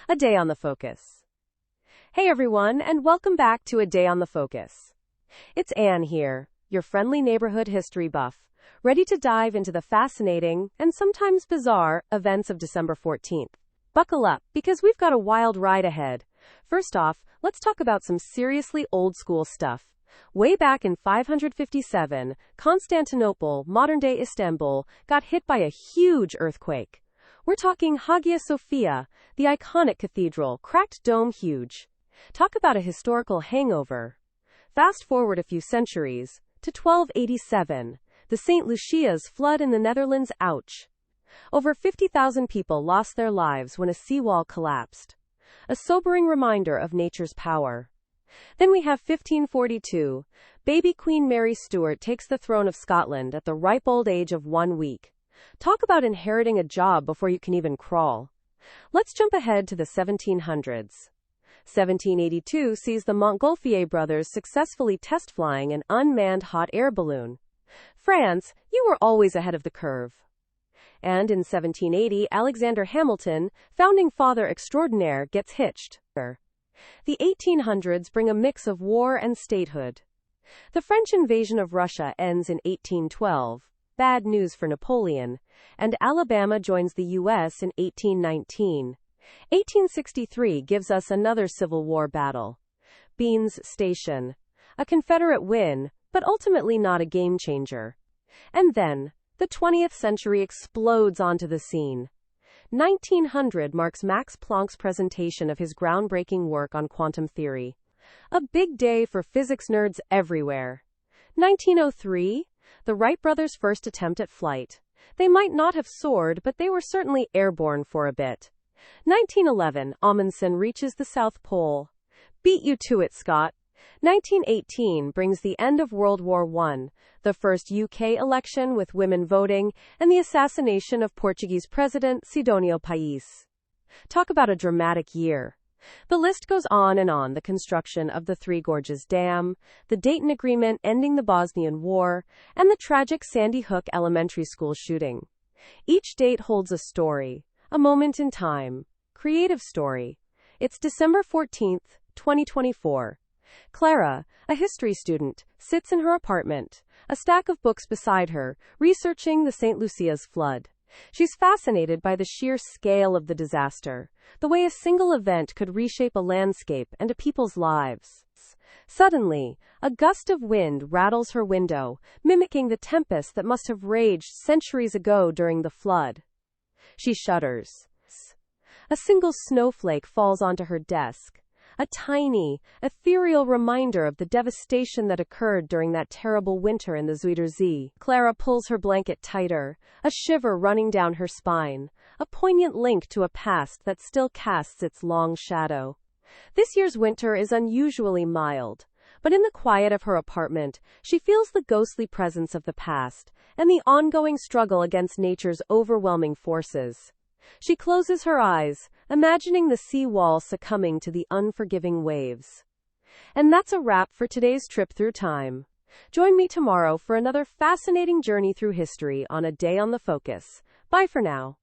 A Day on the Focus. Hey everyone, and welcome back to A Day on the Focus. It's Anne here, your friendly neighborhood history buff, ready to dive into the fascinating, and sometimes bizarre, events of December 14th. Buckle up, because we've got a wild ride ahead. First off, let's talk about some seriously old-school stuff. Way back in 557, Constantinople, modern-day Istanbul, got hit by a huge earthquake. We're talking Hagia Sophia, the iconic cathedral, cracked dome huge. Talk about a historical hangover. Fast forward a few centuries, to 1287, the St. Lucia's flood in the Netherlands, ouch. Over 50,000 people lost their lives when a seawall collapsed. A sobering reminder of nature's power. Then we have 1542, baby Queen Mary Stuart takes the throne of Scotland at the ripe old age of 1 week. Talk about inheriting a job before you can even crawl. Let's jump ahead to the 1700s. 1782 sees the Montgolfier brothers successfully test flying an unmanned hot air balloon. France, you were always ahead of the curve. And in 1780, Alexander Hamilton, founding father extraordinaire, gets hitched. The 1800s bring a mix of war and statehood. The French invasion of Russia ends in 1812. Bad news for Napoleon, and Alabama joins the U.S. in 1819. 1863 gives us another Civil War battle. Beans Station. A Confederate win, but ultimately not a game-changer. And then, the 20th century explodes onto the scene. 1900 marks Max Planck's presentation of his groundbreaking work on quantum theory. A big day for physics nerds everywhere. 1903, the Wright brothers' first attempt at flight. They might not have soared, but they were certainly airborne for a bit. 1911, Amundsen reaches the South Pole. Beat you to it, Scott. 1918 brings the end of World War I, the first UK election with women voting, and the assassination of Portuguese President Sidónio Pais. Talk about a dramatic year. The list goes on, the construction of the Three Gorges Dam, the Dayton Agreement ending the Bosnian War, and the tragic Sandy Hook Elementary School shooting. Each date holds a story, a moment in time, creative story. It's December 14th, 2024. Clara, a history student, sits in her apartment, a stack of books beside her, researching the St. Lucia's flood. She's fascinated by the sheer scale of the disaster, the way a single event could reshape a landscape and a people's lives. Suddenly, a gust of wind rattles her window, mimicking the tempest that must have raged centuries ago during the flood. She shudders. A single snowflake falls onto her desk, a tiny, ethereal reminder of the devastation that occurred during that terrible winter in the Zuiderzee. Clara pulls her blanket tighter, a shiver running down her spine, a poignant link to a past that still casts its long shadow. This year's winter is unusually mild, but in the quiet of her apartment, she feels the ghostly presence of the past and the ongoing struggle against nature's overwhelming forces. She closes her eyes, imagining the seawall succumbing to the unforgiving waves. And that's a wrap for today's trip through time. Join me tomorrow for another fascinating journey through history on A Day on the Focus. Bye for now.